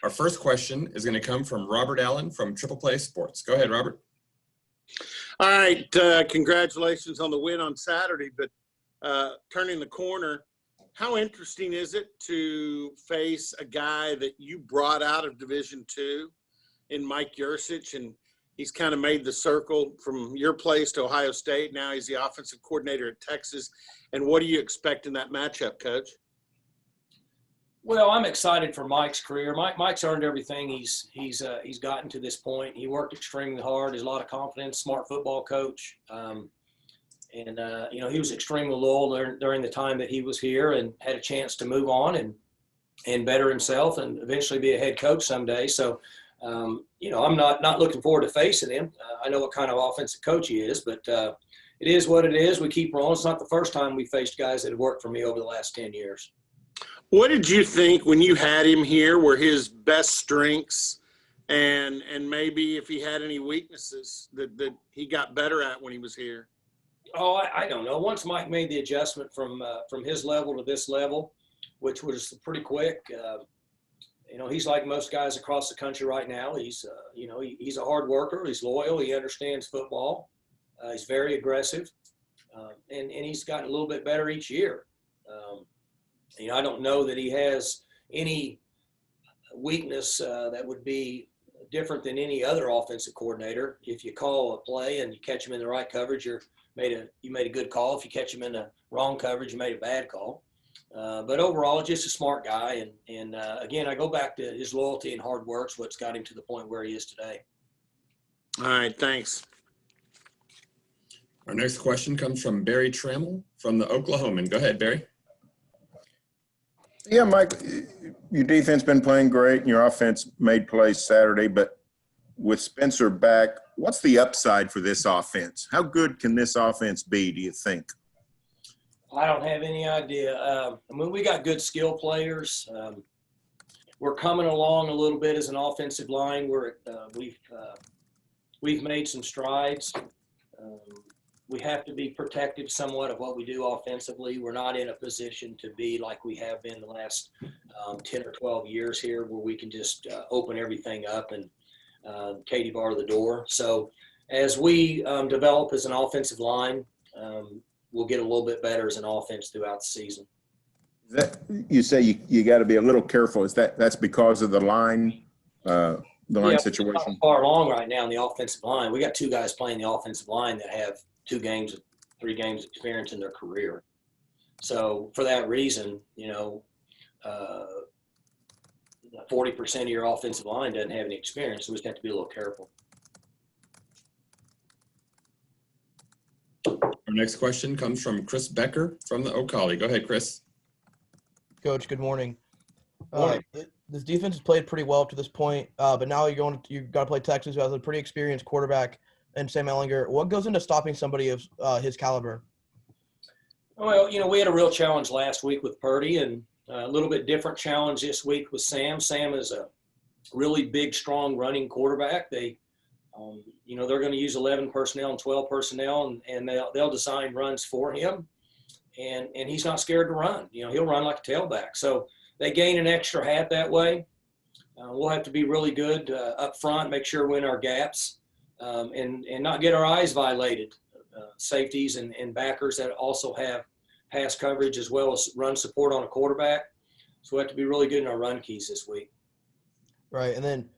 Our first question is going to come from Robert Allen from Triple Play Sports. Go ahead, Robert. All right, congratulations on the win on Saturday, but turning the corner, how interesting is it to face a guy that you brought out of Division II in Mike Yursich, and he's kind of made the circle from your place to Ohio State. Now he's the offensive coordinator at Texas. And what do you expect in that matchup, Coach? Well, I'm excited for Mike's career. Mike's earned everything he's gotten to this point. He worked extremely hard. Has a lot of confidence. Smart football coach, he was extremely loyal during the time that he was here, and had a chance to move on and better himself, and eventually be a head coach someday. So, I'm not looking forward to facing him. I know what kind of offensive coach he is, but it is what it is. We keep rolling. It's not the first time we faced guys that have worked for me over the last 10 years. What did you think when you had him here were his best strengths, and maybe if he had any weaknesses that he got better at when he was here? Oh, I don't know. Once Mike made the adjustment from his level to this level, which was pretty quick, he's like most guys across the country right now. He's a hard worker. He's loyal. He understands football. He's very aggressive, and he's gotten a little bit better each year. I don't know that he has any weakness that would be different than any other offensive coordinator. If you call a play and you catch him in the right coverage, you made a good call. If you catch him in the wrong coverage, you made a bad call. But overall, just a smart guy. And again, I go back to his loyalty and hard work's what's got him to the point where he is today. All right, thanks. Our next question comes from Barry Trammell from the Oklahoman. Go ahead, Barry. Yeah, Mike, your defense been playing great and your offense made plays Saturday, but with Spencer back, what's the upside for this offense? How good can this offense be, do you think? I don't have any idea. We got good skill players. We're coming along a little bit as an offensive line. We've made some strides. We have to be protective somewhat of what we do offensively. We're not in a position to be like we have been the last 10 or 12 years here, where we can just open everything up and Katie bar the door. So as we develop as an offensive line, we'll get a little bit better as an offense throughout the season. You say you got to be a little careful. That's because of the line situation? We're not far along right now in the offensive line. We got two guys playing the offensive line that have 3 games experience in their career. So for that reason, 40% of your offensive line doesn't have any experience, so we just have to be a little careful. Our next question comes from Chris Becker from the O'Colly. Go ahead, Chris. Coach, good morning. Morning. This defense has played pretty well up to this point, but now you've got to play Texas, who has a pretty experienced quarterback, and Sam Ehlinger. What goes into stopping somebody of his caliber? Well, we had a real challenge last week with Purdy, and a little bit different challenge this week with Sam. Sam is a really big, strong running quarterback. They're going to use 11 personnel and 12 personnel, and they'll design runs for him. And he's not scared to run. He'll run like a tailback. So they gain an extra hat that way. We'll have to be really good up front, make sure we're in our gaps, and not get our eyes violated. Safeties and backers that also have pass coverage as well as run support on a quarterback. So we have to be really good in our run keys this week. Right, and then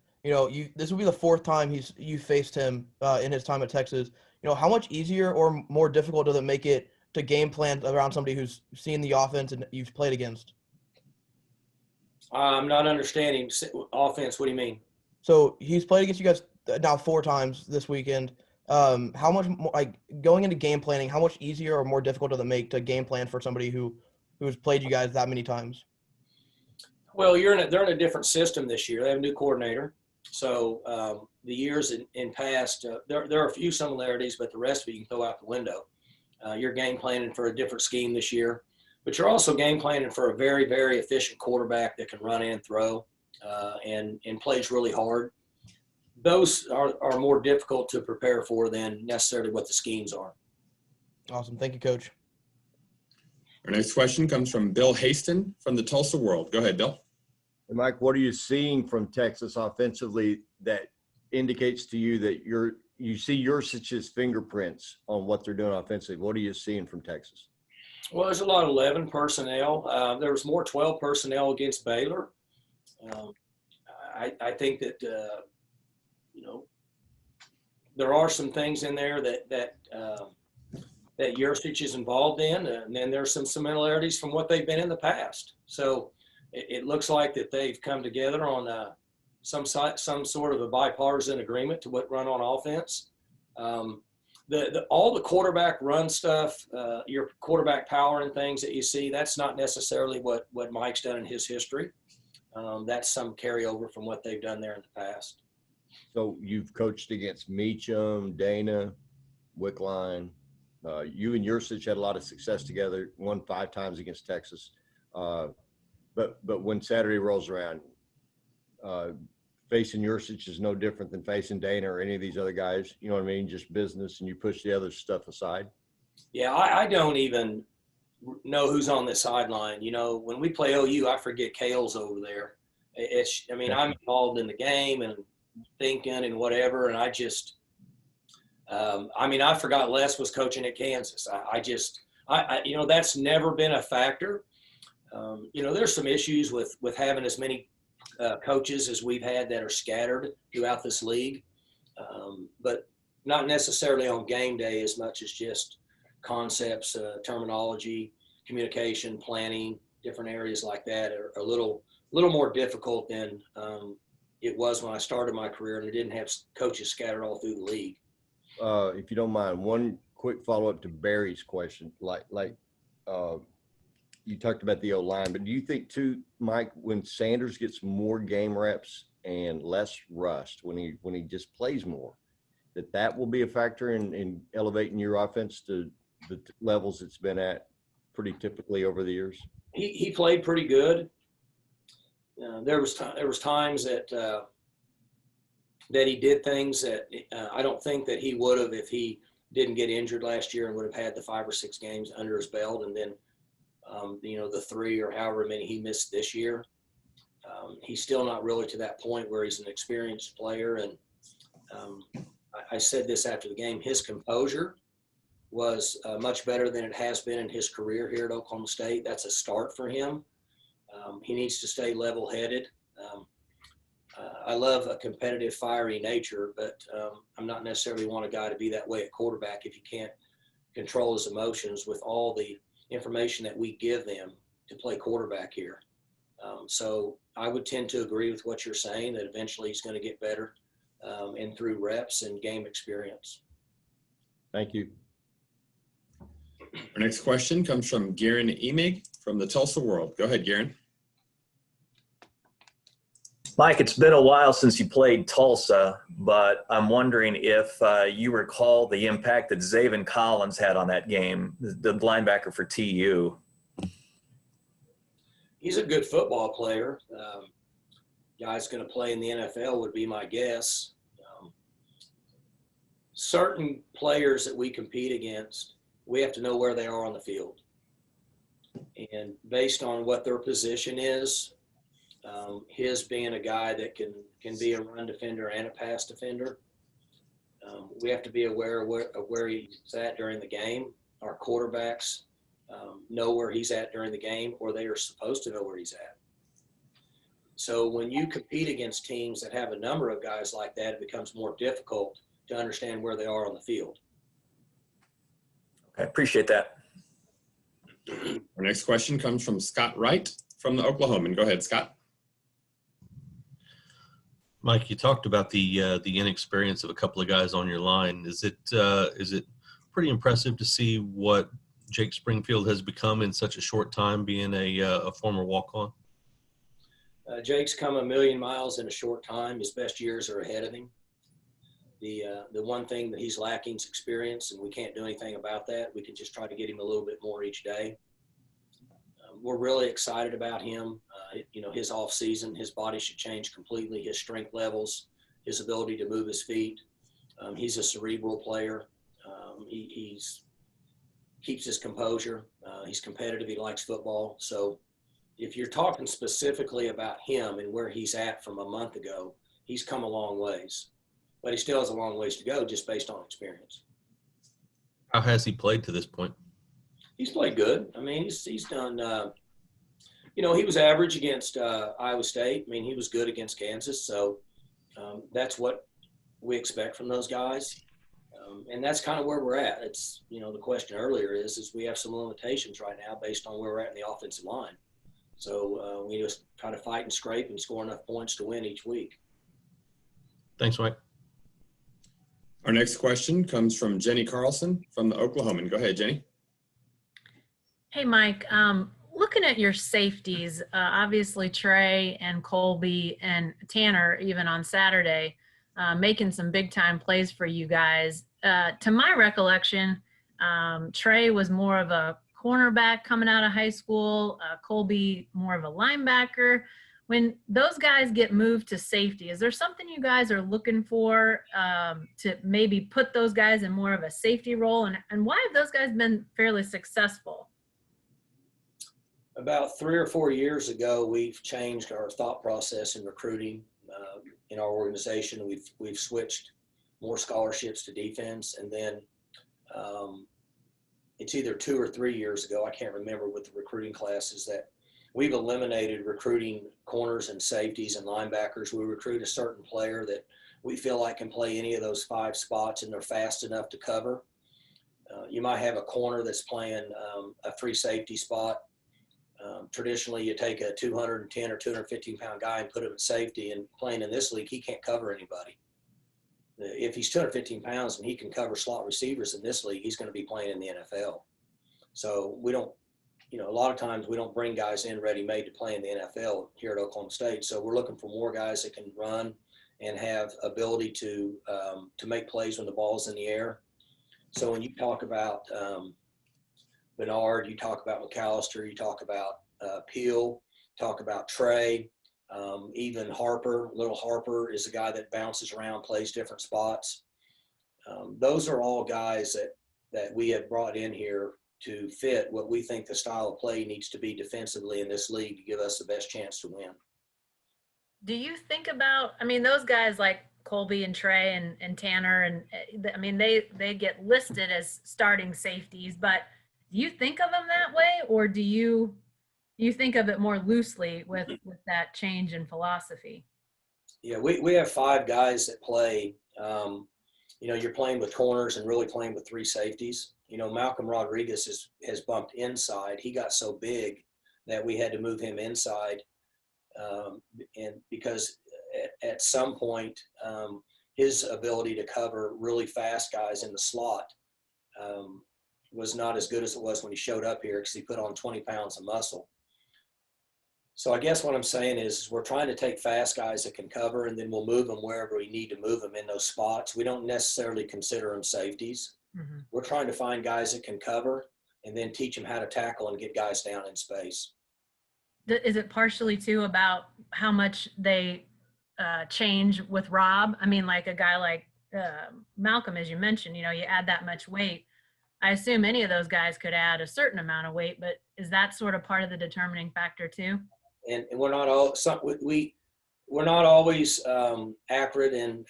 this will be the 4th time you faced him in his time at Texas. How much easier or more difficult does it make it to game plan around somebody who's seen the offense and you've played against? I'm not understanding offense. What do you mean? So he's played against you guys now 4 times this weekend. How much more, going into game planning, how much easier or more difficult does it make to game plan for somebody who's played you guys that many times? Well, they're in a different system this year. They have a new coordinator. So the years in past, there are a few similarities, but the rest of it you can throw out the window. You're game planning for a different scheme this year, but you're also game planning for a very, very efficient quarterback that can run and throw and plays really hard. Those are more difficult to prepare for than necessarily what the schemes are. Awesome. Thank you, Coach. Our next question comes from Bill Haston from the Tulsa World. Go ahead, Bill. And Mike, what are you seeing from Texas offensively that indicates to you that you see Yurcich's fingerprints on what they're doing offensively? What are you seeing from Texas? Well, there's a lot of 11 personnel. There was more 12 personnel against Baylor. I think that there are some things in there that Yurcich is involved in, and then there's some similarities from what they've been in the past. So it looks like that they've come together on some sort of a bipartisan agreement to run on offense. All the quarterback run stuff, your quarterback power and things that you see, that's not necessarily what Mike's done in his history. That's some carryover from what they've done there in the past. So you've coached against Meacham, Dana, Wickline. You and Yurcich had a lot of success together, won 5 times against Texas. But when Saturday rolls around, facing Yurcich is no different than facing Dana or any of these other guys. You know what I mean? Just business, and you push the other stuff aside. Yeah, I don't even know who's on the sideline. When we play OU, I forget Kale's over there. I'm involved in the game and thinking and whatever, and I just I forgot Les was coaching at Kansas. That's never been a factor. There's some issues with having as many coaches as we've had that are scattered throughout this league, but not necessarily on game day as much as just concepts, terminology, communication, planning, different areas like that are a little more difficult than it was when I started my career, and I didn't have coaches scattered all through the league. If you don't mind, one quick follow-up to Barry's question. You talked about the O-line, but do you think too, Mike, when Sanders gets more game reps and less rust, when he just plays more, that will be a factor in elevating your offense to the levels it's been at pretty typically over the years? He played pretty good. There was times that he did things that I don't think that he would have if he didn't get injured last year and would have had the 5 or 6 games under his belt, and then the 3 or however many he missed this year. He's still not really to that point where he's an experienced player. And I said this after the game, his composure was much better than it has been in his career here at Oklahoma State. That's a start for him. He needs to stay level-headed. I love a competitive, fiery nature, but I'm not necessarily want a guy to be that way at quarterback if he can't control his emotions with all the information that we give them to play quarterback here. So I would tend to agree with what you're saying, that eventually he's going to get better and through reps and game experience. Thank you. Our next question comes from Garen Emig from the Tulsa World. Go ahead, Garen. Mike, it's been a while since you played Tulsa, but I'm wondering if you recall the impact that Zaven Collins had on that game, the linebacker for TU. He's a good football player. Guy's going to play in the NFL would be my guess. Certain players that we compete against, we have to know where they are on the field. And based on what their position is, his being a guy that can be a run defender and a pass defender, we have to be aware of where he's at during the game. Our quarterbacks know where he's at during the game, or they are supposed to know where he's at. So when you compete against teams that have a number of guys like that, it becomes more difficult to understand where they are on the field. I appreciate that. Our next question comes from Scott Wright from the Oklahoman. Go ahead, Scott. Mike, you talked about the inexperience of a couple of guys on your line. Is it pretty impressive to see what Jake Springfield has become in such a short time, being a former walk-on? Jake's come a million miles in a short time. His best years are ahead of him. The one thing that he's lacking is experience, and we can't do anything about that. We can just try to get him a little bit more each day. We're really excited about him. His off season, his body should change completely. His strength levels, his ability to move his feet. He's a cerebral player. He's keeps his composure. He's competitive. He likes football. So if you're talking specifically about him and where he's at from a month ago, he's come a long ways, but he still has a long ways to go just based on experience. How has he played to this point? He's played good. I mean, he's done, he was average against Iowa State. I mean, he was good against Kansas. So that's what we expect from those guys. And that's kind of where we're at. It's, the question earlier is we have some limitations right now based on where we're at in the offensive line. So we just try to fight and scrape and score enough points to win each week. Thanks, Mike. Our next question comes from Jenny Carlson from the Oklahoman. Go ahead, Jenny. Hey, Mike. Looking at your safeties, obviously Trey and Colby and Tanner, even on Saturday, making some big-time plays for you guys. To my recollection, Trey was more of a cornerback coming out of high school, Colby more of a linebacker. When those guys get moved to safety, is there something you guys are looking for to maybe put those guys in more of a safety role? And why have those guys been fairly successful? About 3 or 4 years ago, we've changed our thought process in recruiting in our organization. We've switched more scholarships to defense, and then it's either 2 or 3 years ago, I can't remember, with the recruiting classes, that we've eliminated recruiting corners and safeties and linebackers. We recruit a certain player that we feel like can play any of those 5 spots, and they're fast enough to cover. You might have a corner that's playing a free safety spot. Traditionally, you take a 210 or 215-pound guy and put him at safety, and playing in this league, he can't cover anybody. If he's 215 pounds and he can cover slot receivers in this league, he's going to be playing in the NFL. So we don't, a lot of times we don't bring guys in ready-made to play in the NFL here at Oklahoma State. So we're looking for more guys that can run and have ability to make plays when the ball's in the air. So when you talk about Bernard, you talk about McAllister, you talk about Peel, talk about Trey, even Harper. Little Harper is a guy that bounces around, plays different spots. Those are all guys that we have brought in here to fit what we think the style of play needs to be defensively in this league to give us the best chance to win. Do you think about, those guys like Colby and Trey and Tanner, and they get listed as starting safeties, but do you think of them that way, or do you think of it more loosely with that change in philosophy? Yeah, we have 5 guys that play. You're playing with corners and really playing with 3 safeties. Malcolm Rodriguez has bumped inside. He got so big that we had to move him inside, and because at some point his ability to cover really fast guys in the slot was not as good as it was when he showed up here, because he put on 20 pounds of muscle. So I guess what I'm saying is we're trying to take fast guys that can cover, and then we'll move them wherever we need to move them in those spots. We don't necessarily consider them safeties. Mm-hmm. We're trying to find guys that can cover and then teach them how to tackle and get guys down in space. Is it partially too about how much they change with Rob? Like a guy like Malcolm, as you mentioned, you add that much weight. I assume any of those guys could add a certain amount of weight, but is that sort of part of the determining factor too? And we're not all we're not always accurate in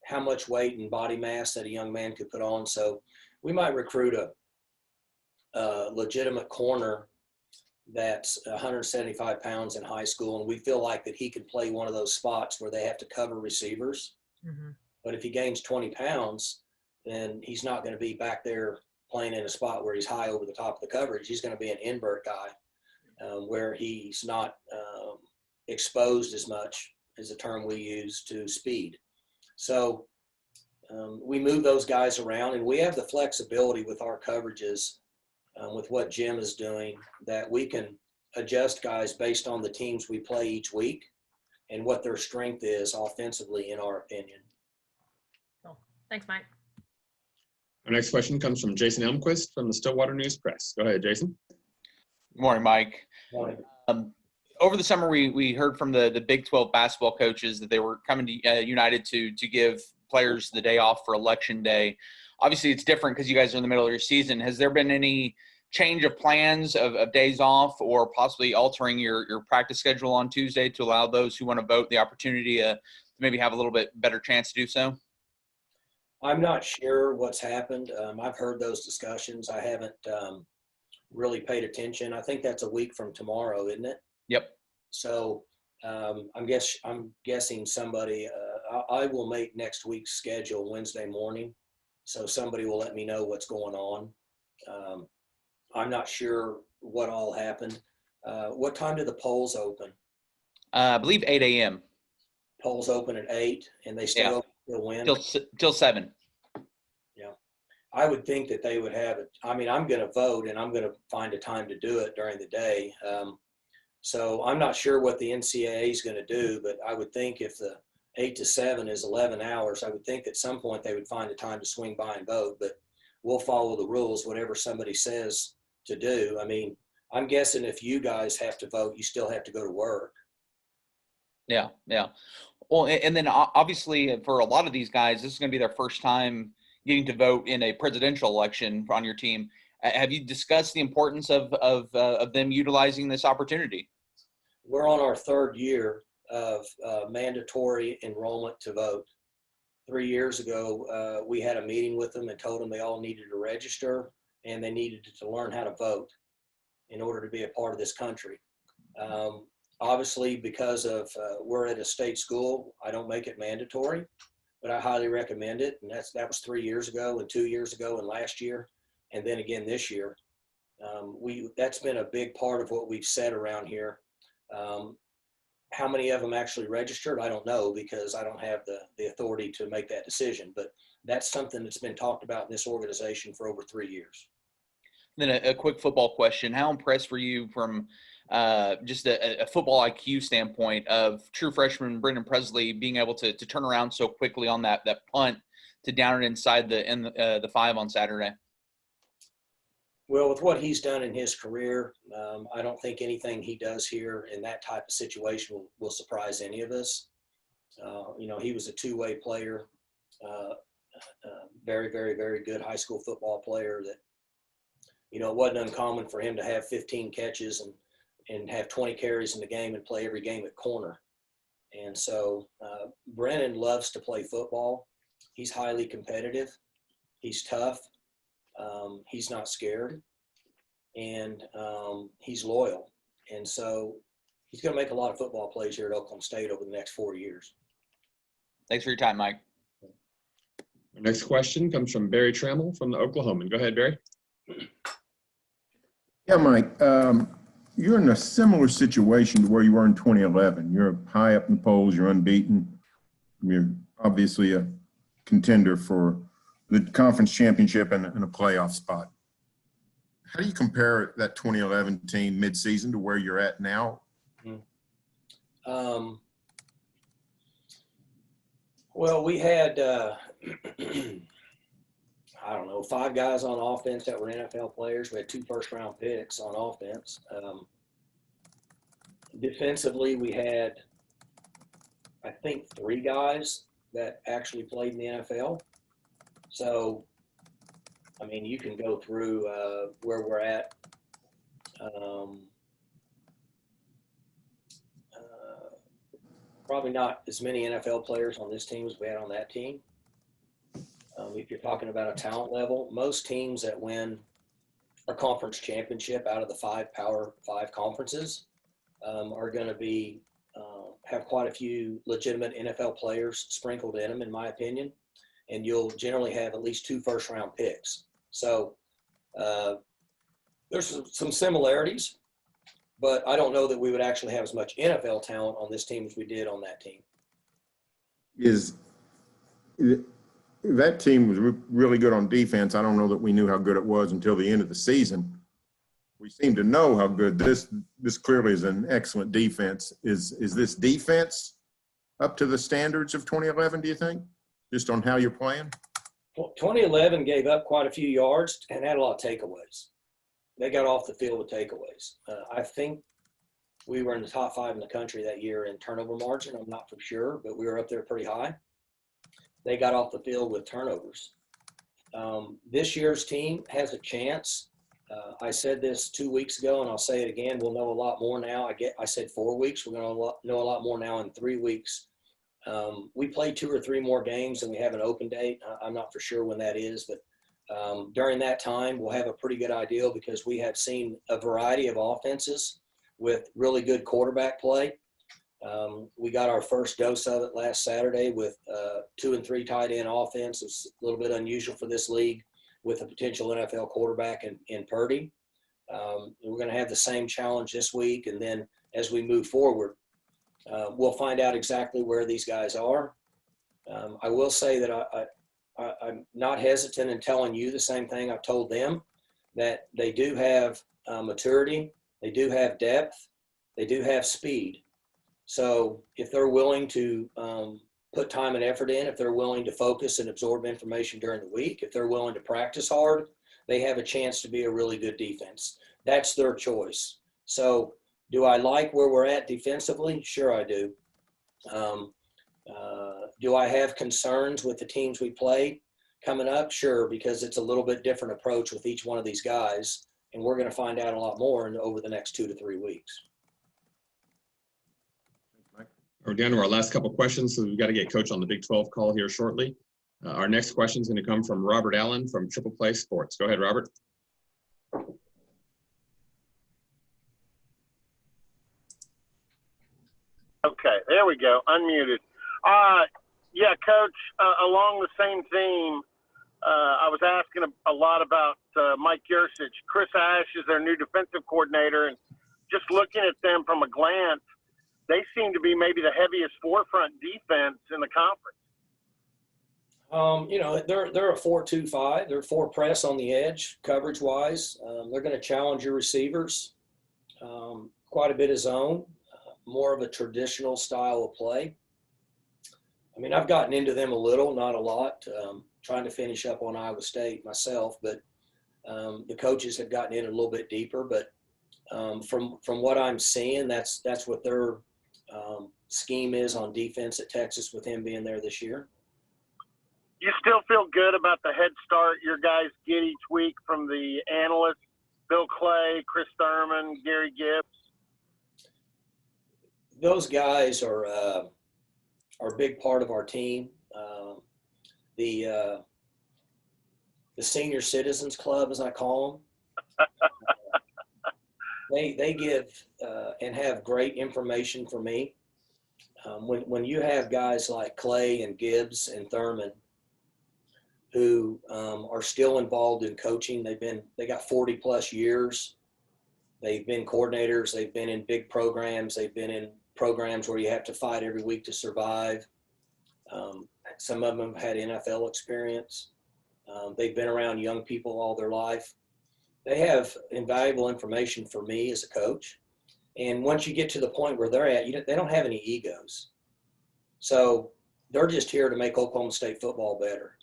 how much weight and body mass that a young man could put on. So we might recruit a legitimate corner that's 175 pounds in high school, and we feel like that he can play one of those spots where they have to cover receivers. Mm-hmm. But if he gains 20 pounds, then he's not going to be back there playing in a spot where he's high over the top of the coverage. He's going to be an invert guy where he's not exposed as much, is a term we use, to speed. So we move those guys around, and we have the flexibility with our coverages, with what Jim is doing, that we can adjust guys based on the teams we play each week and what their strength is offensively, in our opinion. Cool. Thanks, Mike. Our next question comes from Jason Elmquist from the Stillwater News Press. Go ahead, Jason. Good morning, Mike. Morning. Over the summer, we heard from the Big 12 basketball coaches that they were coming to United to give players the day off for Election Day. Obviously, it's different because you guys are in the middle of your season. Has there been any change of plans of days off, or possibly altering your practice schedule on Tuesday to allow those who want to vote the opportunity to maybe have a little bit better chance to do so? I'm not sure what's happened. I've heard those discussions. I haven't really paid attention. I think that's a week from tomorrow, isn't it? Yep. So I'm guessing somebody. I will make next week's schedule Wednesday morning, so somebody will let me know what's going on. I'm not sure what all happened. What time do the polls open? I believe 8 a.m. Polls open at 8, and they stay Yeah. open till when? Till 7. Yeah, I would think that they would have it. I mean, I'm going to vote, and I'm going to find a time to do it during the day. So I'm not sure what the NCAA is going to do, but I would think if the 8 to 7 is 11 hours, I would think at some point they would find a time to swing by and vote. But we'll follow the rules, whatever somebody says to do. I mean, I'm guessing if you guys have to vote, you still have to go to work. Yeah. Well, and then obviously for a lot of these guys, this is going to be their first time getting to vote in a presidential election on your team. Have you discussed the importance of them utilizing this opportunity? We're on our 3rd year of mandatory enrollment to vote. 3 years ago, we had a meeting with them and told them they all needed to register and they needed to learn how to vote in order to be a part of this country. Obviously, because of we're at a state school, I don't make it mandatory, but I highly recommend it. And that was 3 years ago and 2 years ago and last year, and then again this year. That's been a big part of what we've said around here. How many of them actually registered, I don't know, because I don't have the authority to make that decision. But that's something that's been talked about in this organization for over 3 years. Then a quick football question. How impressed were you from just a football IQ standpoint of true freshman Brendan Presley being able to turn around so quickly on that punt to down it inside the 5 on Saturday? Well, with what he's done in his career, I don't think anything he does here in that type of situation will surprise any of us. He was a two-way player, very, very, very good high school football player that, it wasn't uncommon for him to have 15 catches and have 20 carries in the game and play every game at corner. And so Brennan loves to play football. He's highly competitive. He's tough. He's not scared, and he's loyal. And so he's going to make a lot of football plays here at Oklahoma State over the next 4 years. Thanks for your time, Mike. Our next question comes from Barry Trammell from the Oklahoman. Go ahead, Barry. Yeah, Mike, you're in a similar situation to where you were in 2011. You're high up in the polls. You're unbeaten. You're obviously a contender for the conference championship and a playoff spot. How do you compare that 2011 team midseason to where you're at now? Well, we had, 5 guys on offense that were NFL players. We had 2 first-round picks on offense. Defensively, we had, I think, 3 guys that actually played in the NFL. So, I mean, you can go through where we're at. Probably not as many NFL players on this team as we had on that team. If you're talking about a talent level, most teams that win a conference championship out of the 5 Power 5 conferences are going to be have quite a few legitimate NFL players sprinkled in them, in my opinion. And you'll generally have at least 2 first-round picks. So there's some similarities, but I don't know that we would actually have as much NFL talent on this team as we did on that team. That team was really good on defense. I don't know that we knew how good it was until the end of the season. We seem to know how good this clearly is an excellent defense. Is this defense up to the standards of 2011, do you think? Just on how you're playing? Well, 2011 gave up quite a few yards and had a lot of takeaways. They got off the field with takeaways. I think we were in the top 5 in the country that year in turnover margin. I'm not for sure, but we were up there pretty high. They got off the field with turnovers. This year's team has a chance I said this 2 weeks ago, and I'll say it again. We'll know a lot more now. I said 4 weeks. We're going to know a lot more now in 3 weeks. We play 2 or 3 more games, and we have an open date. I'm not for sure when that is, but during that time, we'll have a pretty good idea because we have seen a variety of offenses with really good quarterback play. We got our first dose of it last Saturday with 2 and 3 tight end offense. It's a little bit unusual for this league with a potential NFL quarterback in Purdy. We're going to have the same challenge this week. And then as we move forward, we'll find out exactly where these guys are. I will say that I'm not hesitant in telling you the same thing I've told them, that they do have maturity, they do have depth, they do have speed. So if they're willing to put time and effort in, if they're willing to focus and absorb information during the week, if they're willing to practice hard, they have a chance to be a really good defense. That's their choice. So do I like where we're at defensively? Sure I do. Do I have concerns with the teams we play coming up? Sure, because it's a little bit different approach with each one of these guys, and we're going to find out a lot more over the next 2 to 3 weeks. We're down to our last couple questions, so we've got to get Coach on the Big 12 call here shortly. Our next question is going to come from Robert Allen from Triple Play Sports. Go ahead, Robert. Okay, there we go. Unmuted. Yeah, Coach, along the same theme, I was asking a lot about Mike Yurcich. Chris Ash is their new defensive coordinator, and just looking at them from a glance, they seem to be maybe the heaviest forefront defense in the conference. You know, they're a 4-2-5. They're 4 press on the edge, coverage-wise. They're going to challenge your receivers, quite a bit of zone, more of a traditional style of play. I mean, I've gotten into them a little, not a lot, trying to finish up on Iowa State myself, but the coaches have gotten in a little bit deeper. But from what I'm seeing, that's what their scheme is on defense at Texas with him being there this year. You still feel good about the head start your guys get each week from the analysts, Bill Clay, Chris Thurman, Gary Gibbs? Those guys are a big part of our team. The Senior Citizens Club, as I call them, they give and have great information for me. When you have guys like Clay and Gibbs and Thurman who are still involved in coaching, they got 40 plus years. They've been coordinators. They've been in big programs. They've been in programs where you have to fight every week to survive. Some of them have had NFL experience. They've been around young people all their life. They have invaluable information for me as a coach. And once you get to the point where they're at, they don't have any egos. So they're just here to make Oklahoma State football better.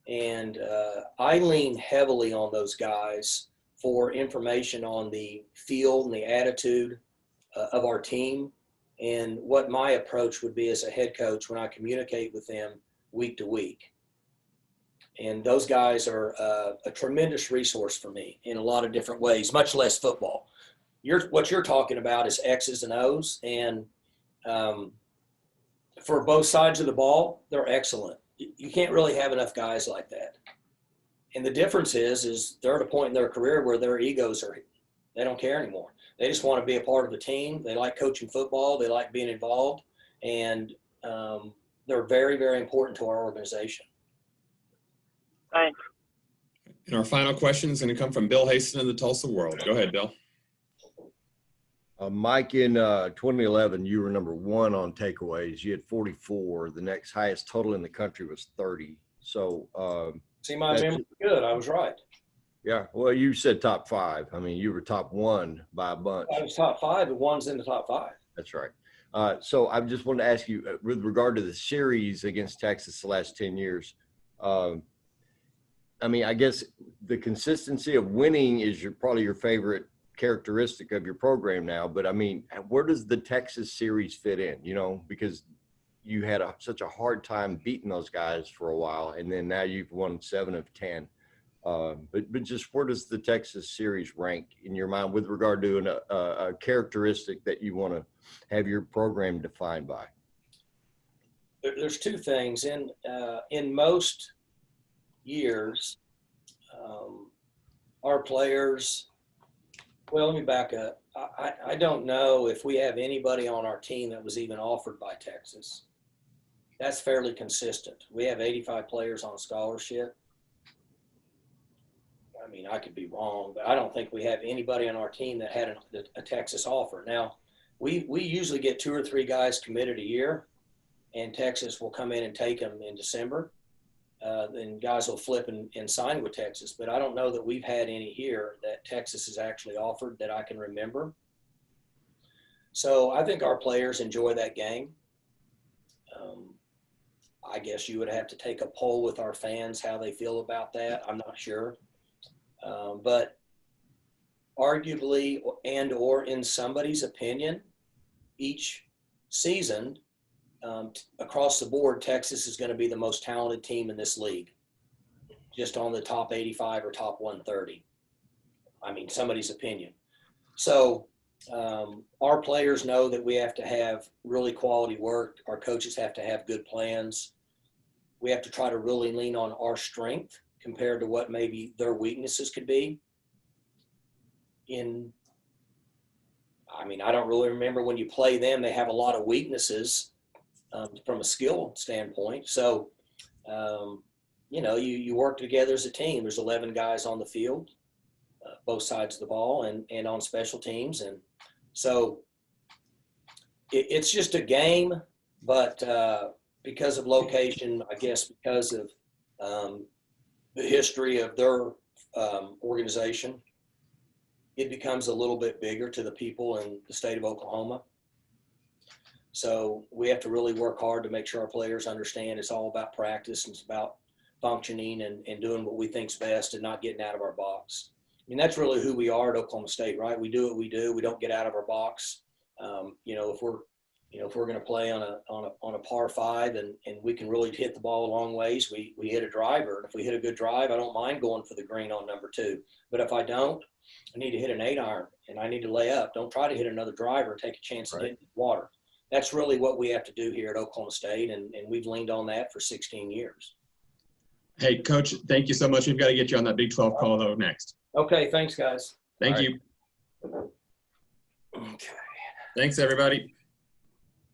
And I lean heavily on those guys for information on the field and the attitude of our team and what my approach would be as a head coach when I communicate with them week to week. And those guys are a tremendous resource for me in a lot of different ways, much less football. What you're talking about is X's and O's, and for both sides of the ball, they're excellent. You can't really have enough guys like that. And the difference is they're at a point in their career where their egos they don't care anymore. They just want to be a part of the team. They like coaching football. They like being involved. And they're very, very important to our organization. Thanks. And our final question is going to come from Bill Haston of the Tulsa World. Go ahead, Bill. Mike, in 2011, you were number 1 on takeaways. You had 44. The next highest total in the country was 30. So, see, my memory good. I was right. Yeah. Well, you said top 5. I mean, you were top 1 by a bunch. I was top 5, and 1's in the top 5. That's right. So I just wanted to ask you, with regard to the series against Texas the last 10 years, I mean, I guess the consistency of winning is probably your favorite characteristic of your program now. But I mean, where does the Texas series fit in? You know, because you had such a hard time beating those guys for a while, and then now you've won 7 of 10. But just where does the Texas series rank in your mind with regard to a characteristic that you want to have your program defined by? There's two things. In most years, our players, well, let me back up. I don't know if we have anybody on our team that was even offered by Texas. That's fairly consistent. We have 85 players on scholarship. I mean, I could be wrong, but I don't think we have anybody on our team that had a Texas offer. Now, we usually get 2 or 3 guys committed a year, and Texas will come in and take them in December. Then guys will flip and sign with Texas. But I don't know that we've had any here that Texas has actually offered that I can remember. So I think our players enjoy that game. I guess you would have to take a poll with our fans how they feel about that. I'm not sure. But arguably and or in somebody's opinion, each season across the board, Texas is going to be the most talented team in this league, just on the top 85 or top 130. I mean, somebody's opinion. So our players know that we have to have really quality work. Our coaches have to have good plans. We have to try to really lean on our strength compared to what maybe their weaknesses could be. I don't really remember when you play them, they have a lot of weaknesses from a skill standpoint. So, you work together as a team. There's 11 guys on the field, both sides of the ball and on special teams. And so it's just a game, but because of location, I guess because of the history of their organization, it becomes a little bit bigger to the people in the state of Oklahoma. So we have to really work hard to make sure our players understand it's all about practice and it's about functioning and doing what we think's best and not getting out of our box. I mean, that's really who we are at Oklahoma State, right? We do what we do. We don't get out of our box. If we're going to play on a par 5 and we can really hit the ball a long ways, we hit a driver. And if we hit a good drive, I don't mind going for the green on number 2. But if I don't, I need to hit an 8-iron and I need to lay up. Don't try to hit another driver and take a chance to hit the water. That's really what we have to do here at Oklahoma State, and we've leaned on that for 16 years. Hey, Coach, thank you so much. We've got to get you on that Big 12 call, though, next. Okay, thanks, guys. Thank you. Okay. Thanks, everybody.